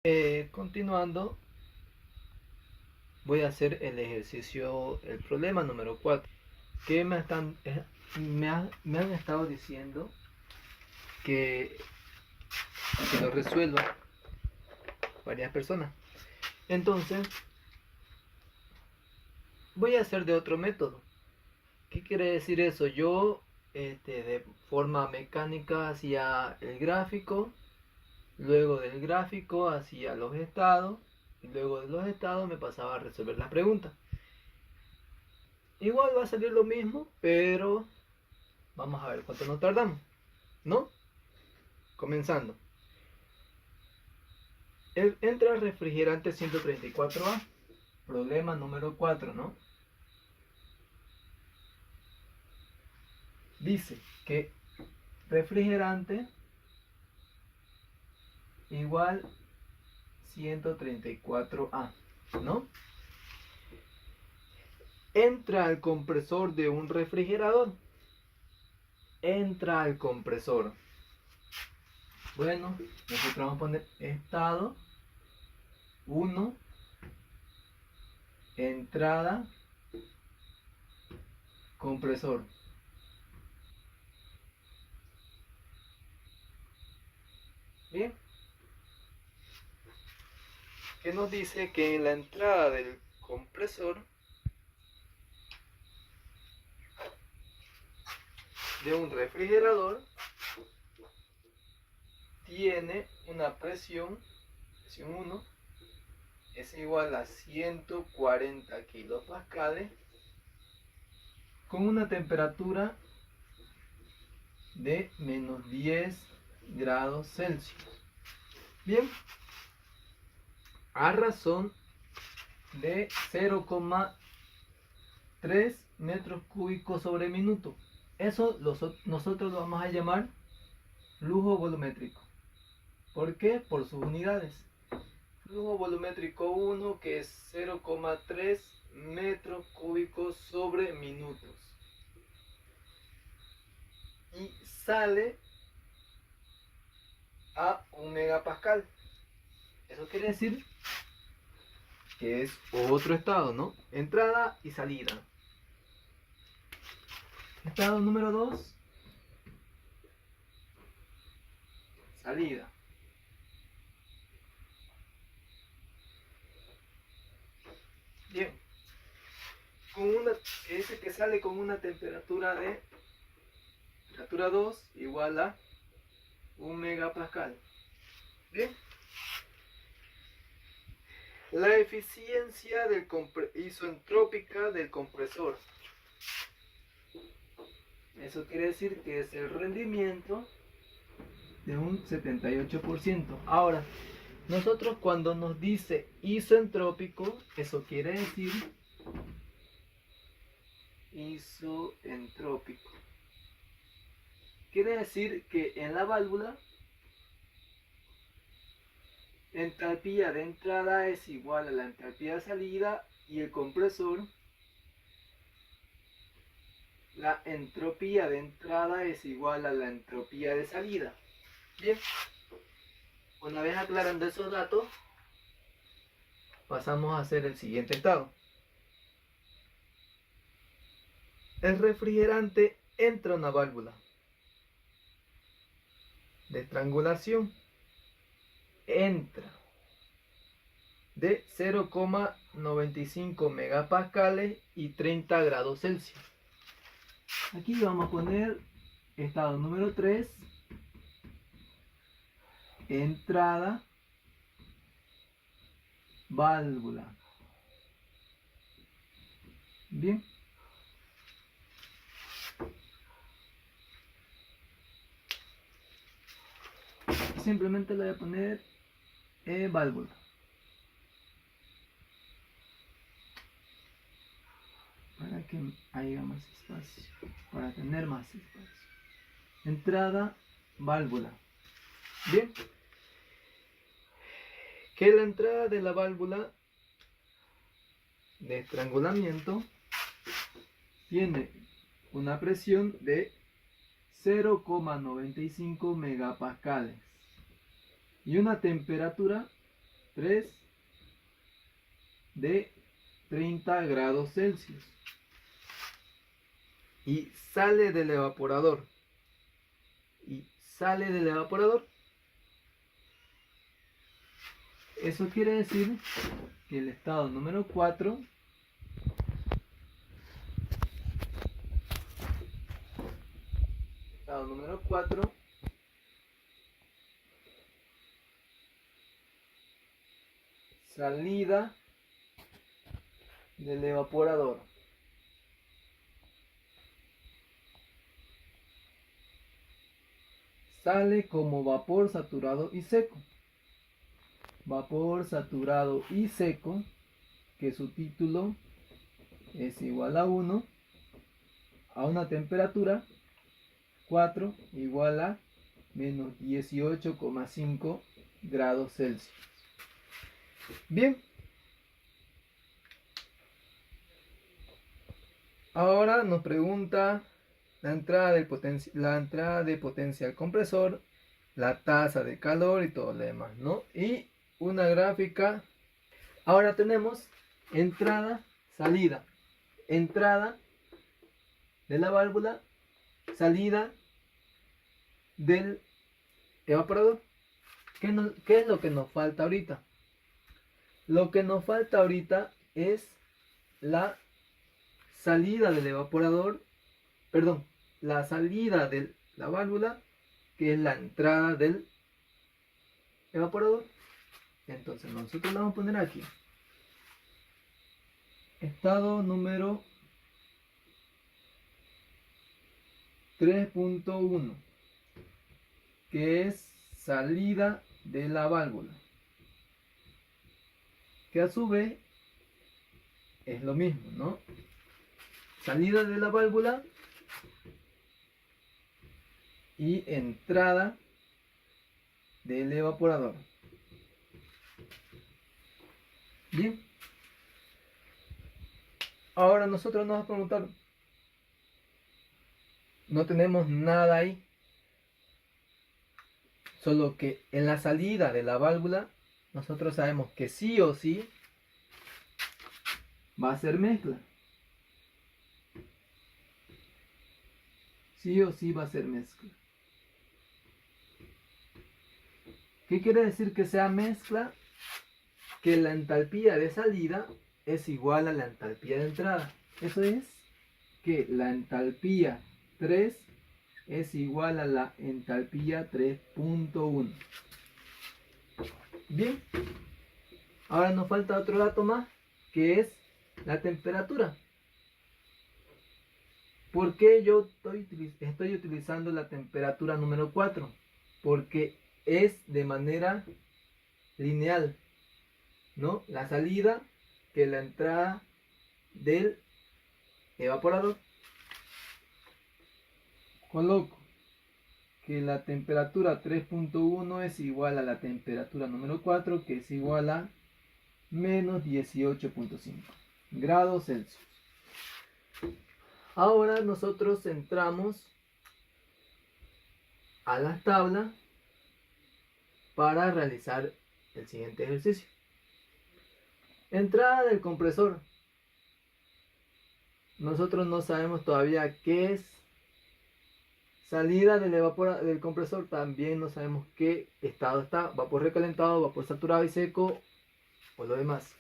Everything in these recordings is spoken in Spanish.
Continuando, voy a hacer el ejercicio, el problema número 4, que me han estado diciendo que, que lo resuelva varias personas. Entonces, voy a hacer de otro método. ¿Qué quiere decir eso? Yo, de forma mecánica, hacía el gráfico, luego del gráfico hacía los estados, y luego de los estados me pasaba a resolver las preguntas. Igual va a salir lo mismo, pero vamos a ver cuánto nos tardamos, ¿no? Comenzando. Entra el refrigerante 134A. Problema número 4, ¿no? Dice que refrigerante igual 134A, ¿no? Entra al compresor de un refrigerador. Entra al compresor. Bueno, nosotros vamos a poner estado 1, entrada, compresor. Bien. Que nos dice que en la entrada del compresor de un refrigerador tiene una presión 1 es igual a 140 kilopascales con una temperatura de menos 10 grados Celsius. Bien, a razón de 0,3 metros cúbicos sobre minuto. Eso nosotros lo vamos a llamar flujo volumétrico. ¿Por qué? Por sus unidades. Flujo volumétrico 1, que es 0,3 metros cúbicos sobre minutos. Y sale a 1 megapascal. Eso quiere decir que es otro estado, ¿no? Entrada y salida. Estado número 2. Salida. Bien. Ese que sale con una temperatura 2 igual a 1 megapascal. Bien. La eficiencia isentrópica del compresor. Eso quiere decir que es el rendimiento de un 78%. Ahora, nosotros cuando nos dice isentrópico, eso quiere decir isentrópico. Quiere decir que en la válvula la entalpía de entrada es igual a la entalpía de salida y el compresor, la entropía de entrada es igual a la entropía de salida. Bien, una vez aclarando esos datos, pasamos a hacer el siguiente estado. El refrigerante entra a una válvula de estrangulación, entra de 0,95 megapascales y 30 grados Celsius. Aquí vamos a poner estado número 3, entrada, válvula. Bien. Simplemente le voy a poner válvula. Para que haya más espacio. Para tener más espacio. Entrada, válvula. Bien. Que la entrada de la válvula de estrangulamiento tiene una presión de 0,95 megapascales y una temperatura 3 de 30 grados Celsius y sale del evaporador. Eso quiere decir que el estado número 4 salida del evaporador. Sale como vapor saturado y seco. Vapor saturado y seco, que su título es igual a 1 a una temperatura 4 igual a menos 18,5 grados Celsius. Bien. Ahora nos pregunta la entrada de potencia al compresor, la tasa de calor y todo lo demás, ¿no? Y una gráfica. Ahora tenemos entrada, salida. Entrada de la válvula, salida del evaporador. ¿Qué es lo que nos falta ahorita? Lo que nos falta ahorita es la salida del evaporador, perdón, la salida de la válvula, que es la entrada del evaporador. Entonces nosotros la vamos a poner aquí. Estado número 3.1, que es salida de la válvula, que a su vez es lo mismo, ¿no? Salida de la válvula y entrada del evaporador. Bien. Ahora nosotros nos vamos a preguntar, no tenemos nada ahí, solo que en la salida de la válvula nosotros sabemos que sí o sí va a ser mezcla. Sí o sí va a ser mezcla. ¿Qué quiere decir que sea mezcla? Que la entalpía de salida es igual a la entalpía de entrada. Eso es que la entalpía 3 es igual a la entalpía 3.1. Bien. Ahora nos falta otro dato más, que es la temperatura. ¿Por qué yo estoy utilizando la temperatura número 4? Porque es de manera lineal, ¿no? La salida que la entrada del evaporador. Coloco que la temperatura 3.1 es igual a la temperatura número 4, que es igual a menos 18.5 grados Celsius. Ahora nosotros entramos a la tabla para realizar el siguiente ejercicio. Entrada del compresor. Nosotros no sabemos todavía qué es. Salida del compresor, también no sabemos qué estado está. Vapor recalentado, vapor saturado y seco o lo demás.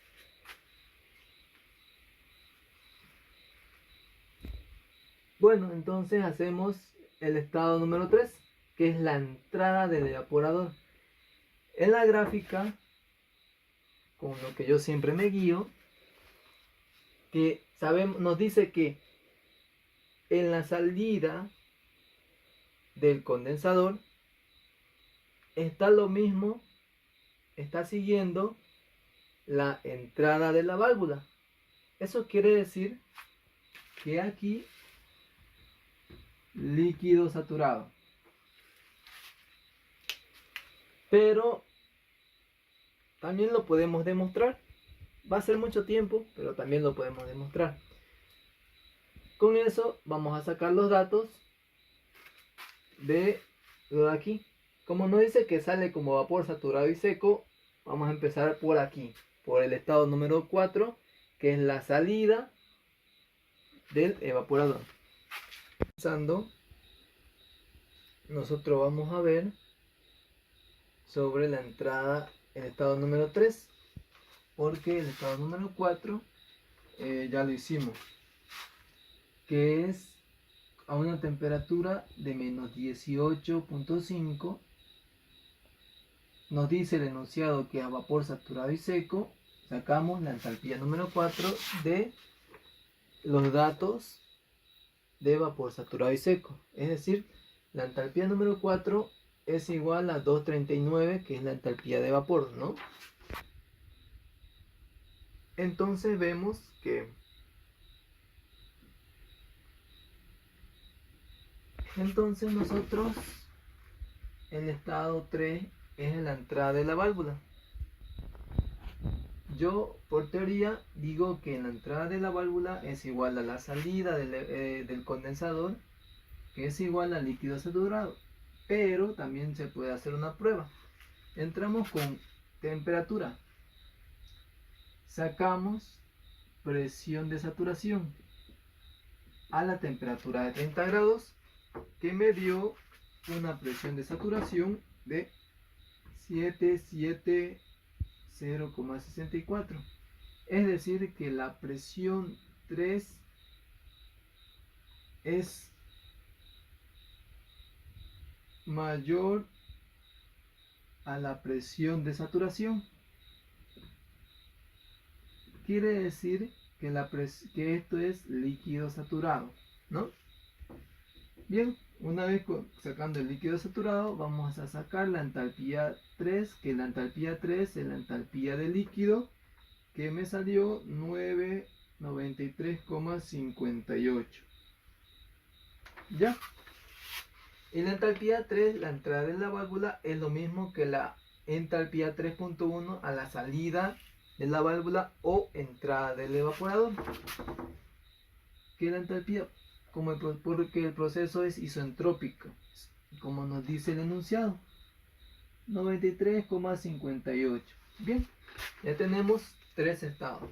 Bueno, entonces hacemos el estado número 3, que es la entrada del evaporador. En la gráfica, con lo que yo siempre me guío, que nos dice que en la salida del condensador está lo mismo, está siguiendo la entrada de la válvula. Eso quiere decir que aquí líquido saturado, pero también lo podemos demostrar. Va a ser mucho tiempo, pero también lo podemos demostrar. Con eso vamos a sacar los datos de lo de aquí. Como nos dice que sale como vapor saturado y seco, vamos a empezar por aquí, por el estado número 4, que es la salida del evaporador. Pensando, nosotros vamos a ver sobre la entrada, el estado número 3, porque el estado número 4 ya lo hicimos, que es a una temperatura de menos 18.5. Nos dice el enunciado que a vapor saturado y seco sacamos la entalpía número 4 de los datos de vapor saturado y seco. Es decir, la entalpía número 4 es igual a 239, que es la entalpía de vapor, ¿no? Entonces vemos que nosotros el estado 3 es la entrada de la válvula. Yo por teoría digo que la entrada de la válvula es igual a la salida del condensador, que es igual al líquido saturado. Pero también se puede hacer una prueba. Entramos con temperatura, sacamos presión de saturación a la temperatura de 30 grados, que me dio una presión de saturación de 770,64. Es decir, que la presión 3 es mayor a la presión de saturación. Quiere decir que, que esto es líquido saturado, ¿no? Bien, una vez sacando el líquido saturado, vamos a sacar la entalpía 3, que la entalpía 3 es la entalpía del líquido, que me salió 993,58. ¿Ya? Y la entalpía 3, la entrada de la válvula, es lo mismo que la entalpía 3.1 a la salida de la válvula o entrada del evaporador. Que la entalpía, porque el proceso es isentrópico, como nos dice el enunciado, 93,58. Bien, ya tenemos 3 estados.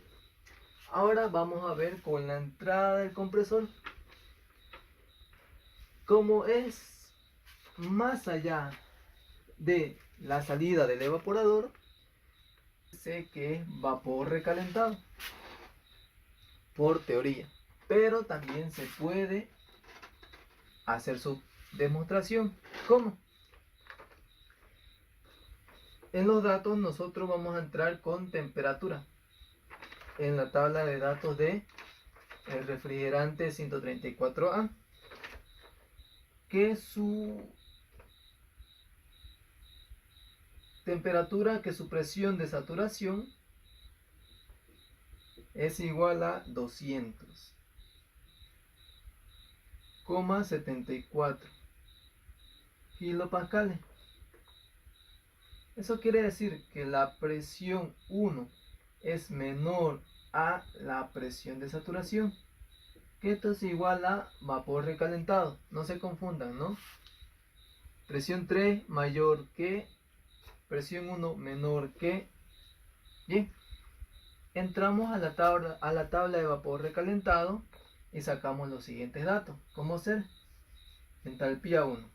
Ahora vamos a ver con la entrada del compresor. Como es más allá de la salida del evaporador, sé que es vapor recalentado por teoría, pero también se puede hacer su demostración. ¿Cómo? En los datos nosotros vamos a entrar con temperatura en la tabla de datos de el refrigerante 134A, que su temperatura, que su presión de saturación es igual a 200,74 kilopascales. Eso quiere decir que la presión 1 es menor a la presión de saturación, que esto es igual a vapor recalentado. No se confundan, ¿no? Presión 3 mayor que presión 1 menor que. Bien, entramos a la tabla de vapor recalentado y sacamos los siguientes datos. ¿Cómo ser? Entalpía 1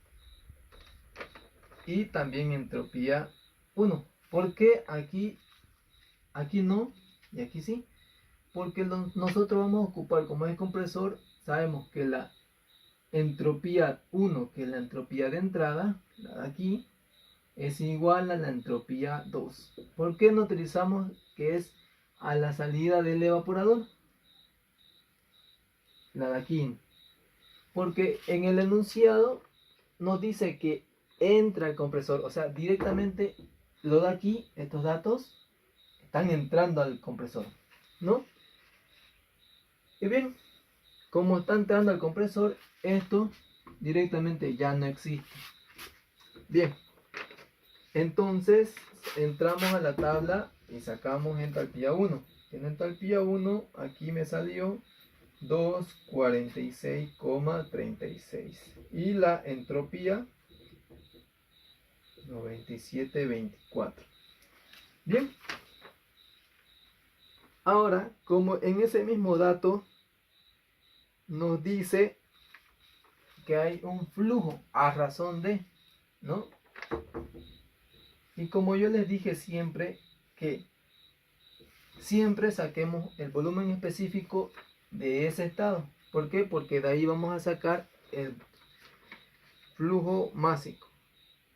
y también entropía 1. ¿Por qué aquí no y aquí sí? Porque nosotros vamos a ocupar, como es compresor, sabemos que la entropía 1, que es la entropía de entrada, la de aquí, es igual a la entropía 2. ¿Por qué no utilizamos que es a la salida del evaporador? La de aquí. Porque en el enunciado nos dice que entra el compresor, o sea, directamente lo de aquí, estos datos, están entrando al compresor, ¿no? Y bien, como está entrando al compresor, esto directamente ya no existe. Bien, entonces entramos a la tabla y sacamos entalpía 1. En entalpía 1 aquí me salió 246,36 y la entropía 97,24. Bien. Ahora, como en ese mismo dato nos dice que hay un flujo a razón de, ¿no? Y como yo les dije siempre, que siempre saquemos el volumen específico de ese estado. ¿Por qué? Porque de ahí vamos a sacar el flujo másico,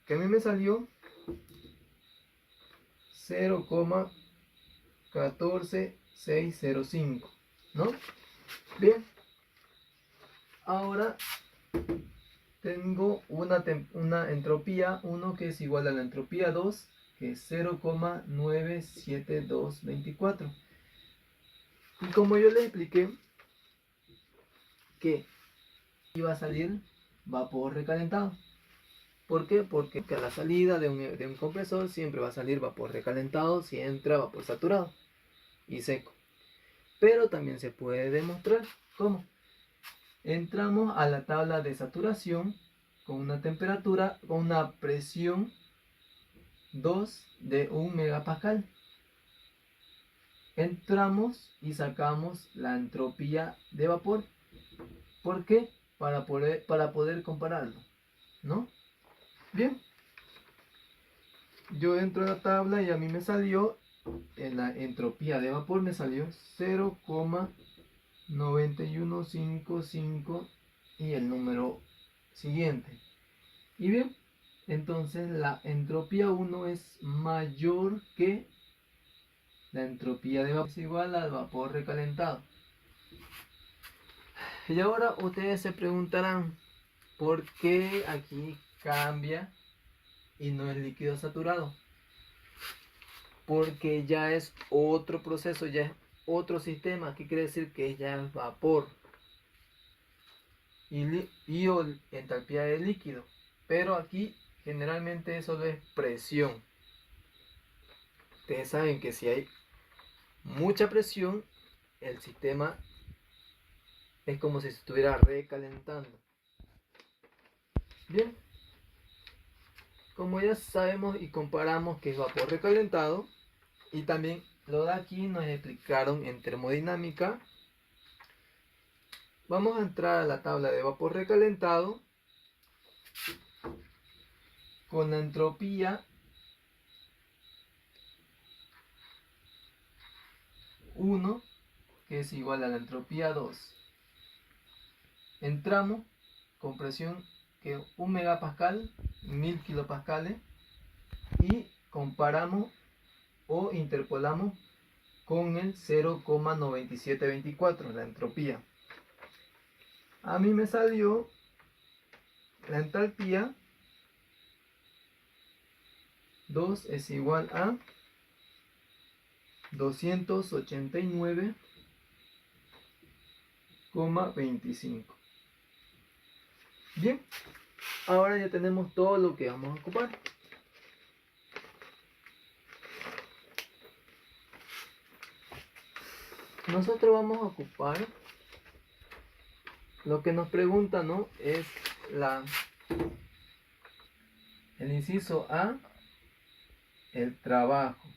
que a mí me salió 0,14605, ¿no? Bien, ahora tengo una entropía 1 que es igual a la entropía 2, que es 0,97224. Y como yo les expliqué que iba a salir vapor recalentado. ¿Por qué? Porque a la salida de un compresor siempre va a salir vapor recalentado si entra vapor saturado y seco. Pero también se puede demostrar cómo. Entramos a la tabla de saturación con una temperatura, con una presión 2 de 1 megapascal. Entramos y sacamos la entropía de vapor. ¿Por qué? Para poder compararlo, ¿no? Bien. Yo entro a la tabla y a mí me salió, en la entropía de vapor me salió 0,9155 y el número siguiente. Y bien, entonces la entropía 1 es mayor que la entropía de vapor, es igual al vapor recalentado. Y ahora ustedes se preguntarán, ¿por qué aquí cambia y no es líquido saturado? Porque ya es otro proceso, ya es otro sistema. ¿Qué quiere decir? Que ya es vapor y entalpía de líquido. Pero aquí generalmente solo es presión. Ustedes saben que si hay mucha presión, el sistema es como si se estuviera recalentando. Bien, como ya sabemos y comparamos que es vapor recalentado, y también lo de aquí nos explicaron en termodinámica, vamos a entrar a la tabla de vapor recalentado con la entropía 1, que es igual a la entropía 2. Entramos con presión que 1 megapascal, 1000 kilopascales, y comparamos o interpolamos con el 0,9724, la entropía. A mí me salió la entalpía 2 es igual a 289,25. Bien, ahora ya tenemos todo lo que vamos a ocupar. Nosotros vamos a ocupar lo que nos pregunta, ¿no? Es el inciso A, el trabajo.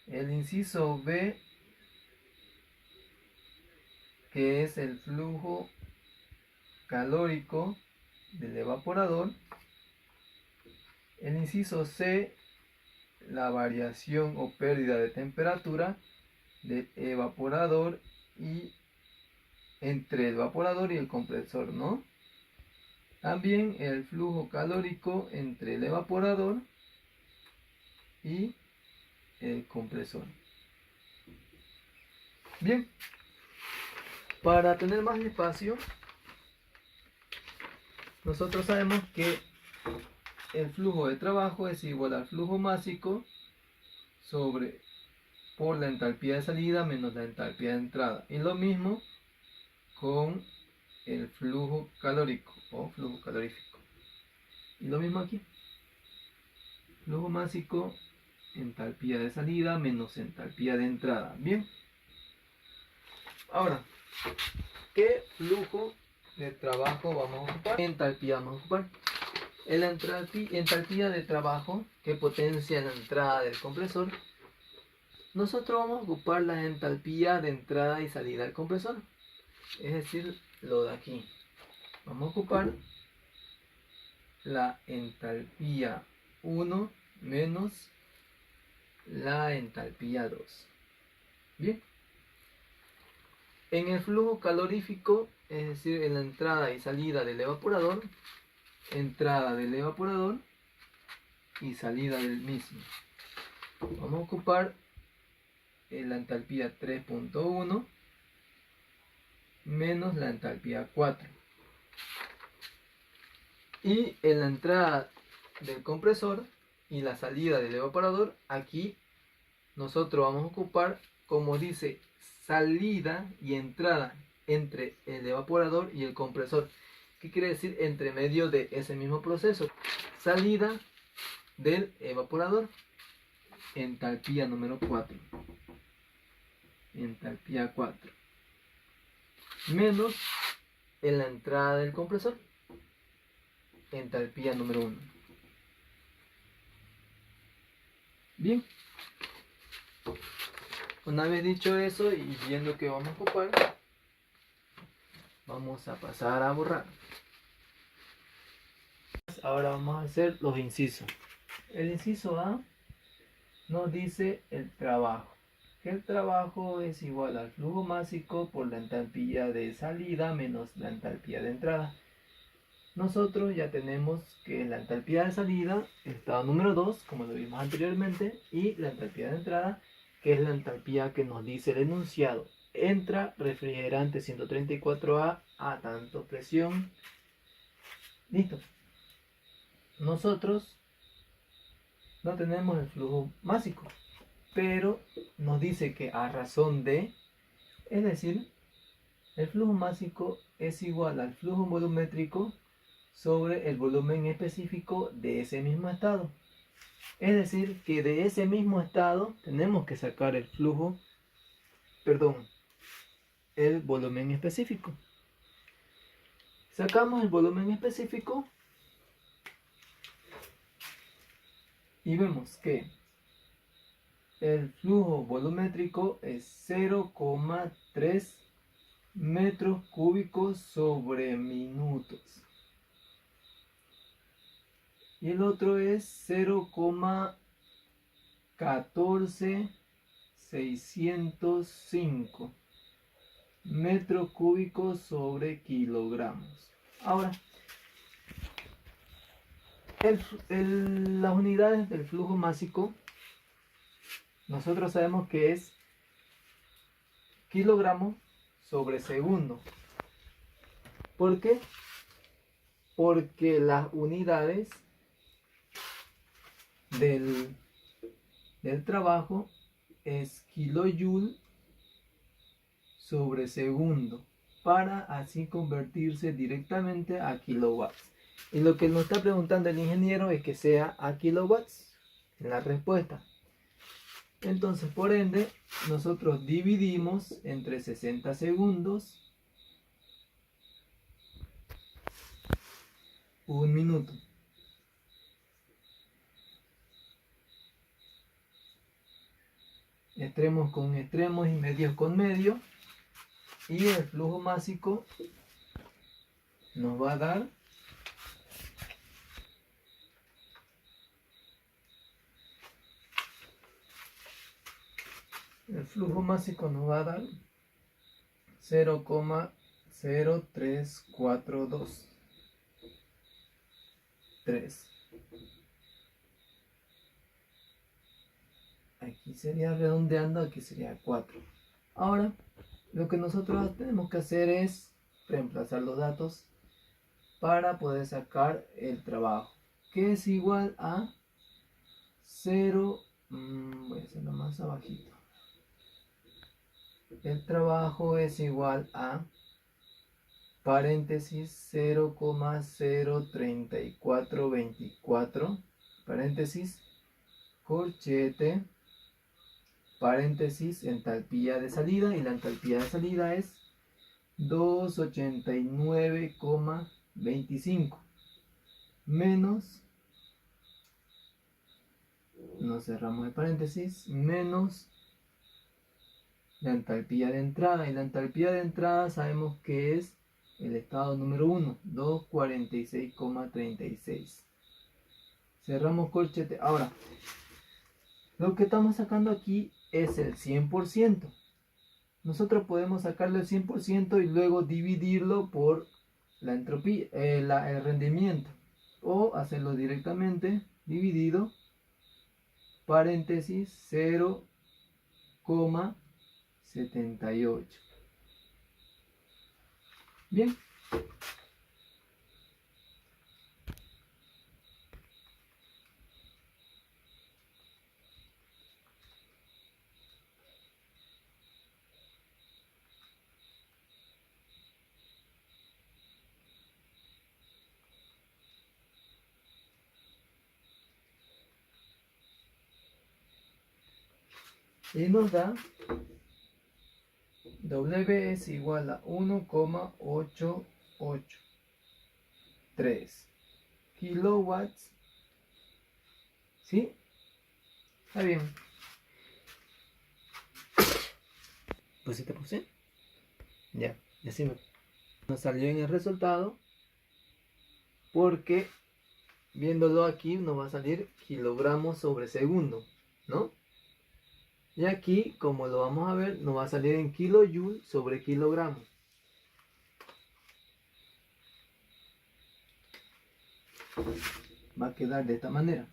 El inciso B, que es el flujo calórico del evaporador. El inciso C, la variación o pérdida de temperatura del evaporador y entre el evaporador y el compresor, ¿no? También el flujo calórico entre el evaporador y el compresor. Bien, para tener más espacio, nosotros sabemos que el flujo de trabajo es igual al flujo másico por la entalpía de salida menos la entalpía de entrada. Y lo mismo con el flujo calórico o flujo calorífico. Y lo mismo aquí. Flujo másico, entalpía de salida menos entalpía de entrada. Bien. Ahora, ¿qué flujo de trabajo vamos a ocupar? ¿Qué entalpía vamos a ocupar? En la entalpía de trabajo que potencia la entrada del compresor, nosotros vamos a ocupar la entalpía de entrada y salida del compresor, es decir, lo de aquí. Vamos a ocupar la entalpía 1 menos la entalpía 2. Bien. En el flujo calorífico, es decir, en la entrada y salida del evaporador, entrada del evaporador y salida del mismo, vamos a ocupar la entalpía 3.1 menos la entalpía 4. Y en la entrada del compresor y la salida del evaporador, aquí nosotros vamos a ocupar, como dice, salida y entrada entre el evaporador y el compresor. ¿Qué quiere decir? Entre medio de ese mismo proceso. Salida del evaporador, entalpía número 4. Entalpía 4. Menos en la entrada del compresor, entalpía número 1. Bien. Una vez dicho eso y viendo que vamos a ocupar, vamos a pasar a borrar. Ahora vamos a hacer los incisos. El inciso A nos dice el trabajo. Que el trabajo es igual al flujo másico por la entalpía de salida menos la entalpía de entrada. Nosotros ya tenemos que la entalpía de salida, el estado número 2, como lo vimos anteriormente, y la entalpía de entrada, que es la entalpía que nos dice el enunciado. Entra refrigerante 134A a tanto presión. Listo. Nosotros no tenemos el flujo másico, pero nos dice que a razón de, es decir, el flujo másico es igual al flujo volumétrico sobre el volumen específico de ese mismo estado. Es decir, que de ese mismo estado tenemos que sacar el volumen específico. Sacamos el volumen específico y vemos que el flujo volumétrico es 0,3 metros cúbicos sobre minutos. Y el otro es 0,14605 metros cúbicos sobre kilogramos. Ahora, las unidades del flujo másico, nosotros sabemos que es kilogramos sobre segundo. ¿Por qué? Porque las unidades del trabajo es kilojoule sobre segundo, para así convertirse directamente a kilowatts. Y lo que nos está preguntando el ingeniero es que sea a kilowatts en la respuesta. Entonces, por ende, nosotros dividimos entre 60 segundos 1 minuto. Extremos con extremos y medios con medios. Y el flujo másico nos va a dar el flujo másico nos va a dar 0,0342 3. Aquí sería redondeando, aquí sería 4. Ahora, lo que nosotros tenemos que hacer es reemplazar los datos para poder sacar el trabajo, que es igual a 0, voy a hacerlo más abajito. El trabajo es igual a paréntesis 0,03424 paréntesis corchete paréntesis entalpía de salida, y la entalpía de salida es 289,25 menos, nos cerramos el paréntesis, menos la entalpía de entrada. Y la entalpía de entrada sabemos que es el estado número 1, 246,36. Cerramos corchete. Ahora, lo que estamos sacando aquí es el 100%. Nosotros podemos sacarle el 100% y luego dividirlo por la entropía, el rendimiento. O hacerlo directamente, dividido, paréntesis, 0,78. Bien. Y nos da W es igual a 1,883 kilowatts. ¿Sí? Está bien. Pues si te puse. Ya, y así nos salió en el resultado. Porque viéndolo aquí nos va a salir kilogramos sobre segundo, ¿no? Y aquí, como lo vamos a ver, nos va a salir en kilojoule sobre kilogramo. Va a quedar de esta manera.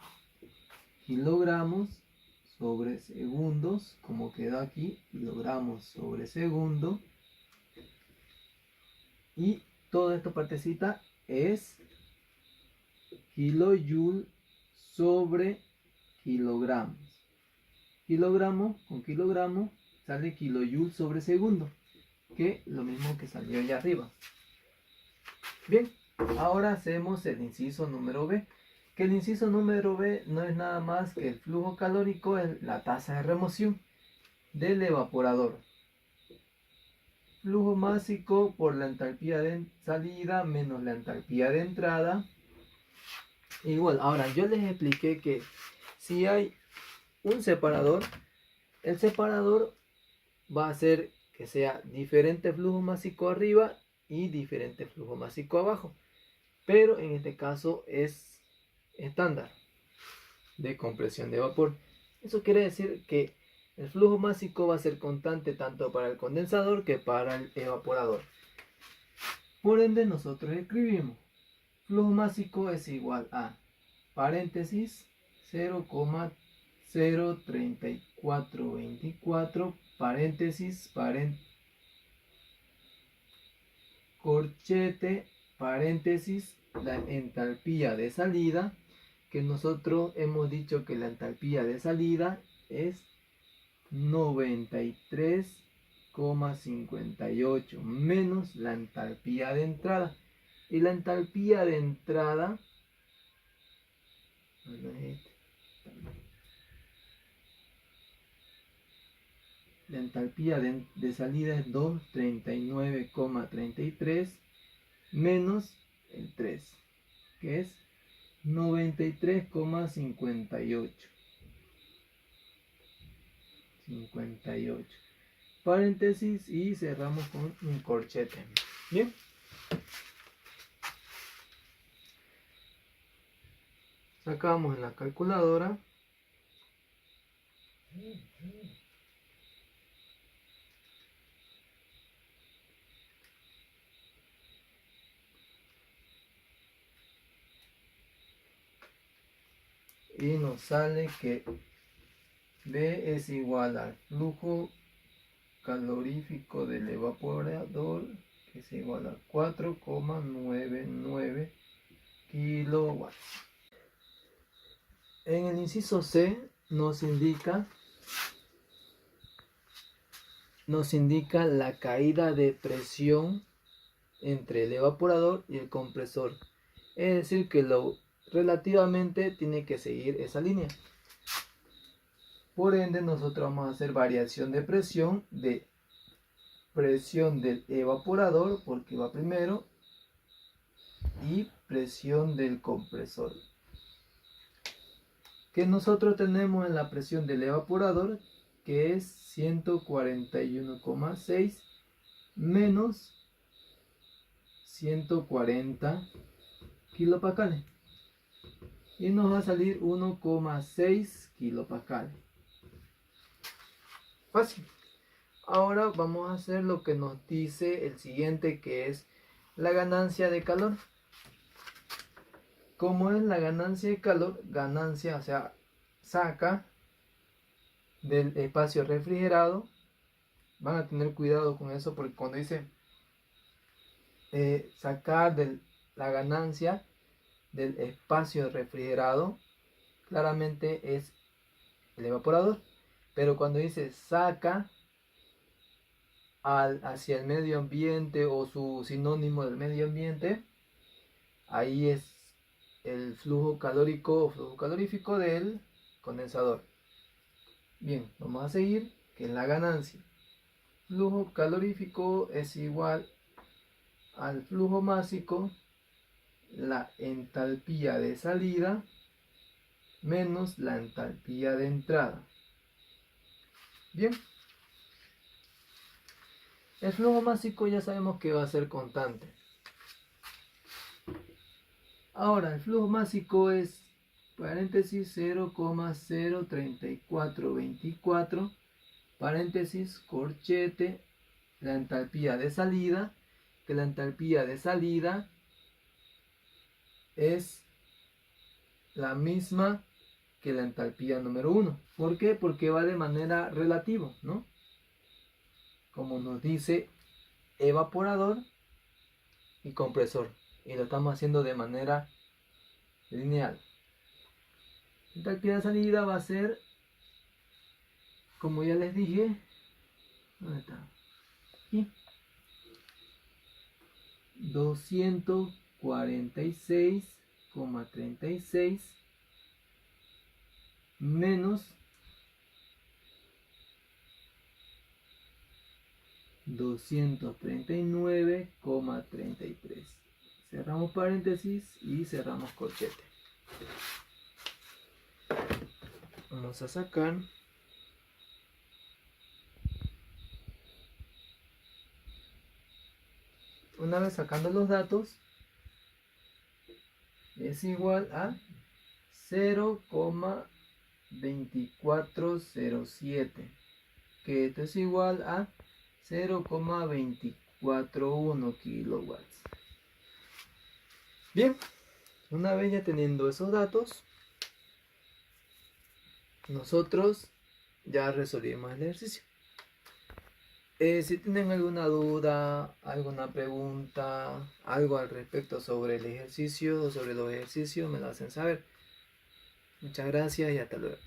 Kilogramos sobre segundos, como queda aquí, kilogramos sobre segundo. Y toda esta partecita es kilojoule sobre kilogramos. Kilogramo con kilogramo sale kilojoule sobre segundo, que lo mismo que salió allá arriba. Bien, ahora hacemos el inciso número B, que el inciso número B no es nada más que el flujo calórico en la tasa de remoción del evaporador. Flujo másico por la entalpía de salida menos la entalpía de entrada. Igual, ahora yo les expliqué que si hay un separador, el separador va a hacer que sea diferente flujo másico arriba y diferente flujo másico abajo, pero en este caso es estándar de compresión de vapor. Eso quiere decir que el flujo másico va a ser constante tanto para el condensador que para el evaporador. Por ende nosotros escribimos flujo másico es igual a paréntesis 0,03424 paréntesis, corchete, paréntesis, la entalpía de salida, que nosotros hemos dicho que la entalpía de salida es 93,58 menos la entalpía de entrada. Y la entalpía de entrada la entalpía de salida es 239,33 menos el 3, que es 93,58. 58. Paréntesis y cerramos con un corchete. Bien. Sacamos en la calculadora. Y nos sale que B es igual al flujo calorífico del evaporador, que es igual a 4,99 kilowatts. En el inciso C nos indica la caída de presión entre el evaporador y el compresor. Es decir, que relativamente tiene que seguir esa línea. Por ende, nosotros vamos a hacer variación de presión del evaporador, porque va primero, y presión del compresor. Que nosotros tenemos en la presión del evaporador, que es 141,6 menos 140 kilopascales. Y nos va a salir 1,6 kilopascales. Fácil. Ahora vamos a hacer lo que nos dice el siguiente, que es la ganancia de calor. ¿Cómo es la ganancia de calor? Ganancia, o sea, saca del espacio refrigerado. Van a tener cuidado con eso, porque cuando dice sacar la ganancia del espacio refrigerado, claramente es el evaporador. Pero cuando dice saca hacia el medio ambiente, o su sinónimo del medio ambiente, ahí es el flujo calórico o flujo calorífico del condensador. Bien, vamos a seguir, que es la ganancia. Flujo calorífico es igual al flujo másico, la entalpía de salida menos la entalpía de entrada. Bien, el flujo másico ya sabemos que va a ser constante. Ahora, el flujo másico es paréntesis 0,03424 paréntesis corchete la entalpía de salida, que la entalpía de salida es la misma que la entalpía número 1. ¿Por qué? Porque va de manera relativa, ¿no? Como nos dice evaporador y compresor, y lo estamos haciendo de manera lineal. La entalpía de salida va a ser, como ya les dije, ¿dónde está? Aquí. 246,36 menos 239,33. Cerramos paréntesis y cerramos corchete. Vamos a sacar una vez sacando los datos, es igual a 0,2407, que esto es igual a 0,241 kilowatts. Bien, una vez ya teniendo esos datos, nosotros ya resolvimos el ejercicio. Si tienen alguna duda, alguna pregunta, algo al respecto sobre el ejercicio o sobre los ejercicios, me lo hacen saber. Muchas gracias y hasta luego.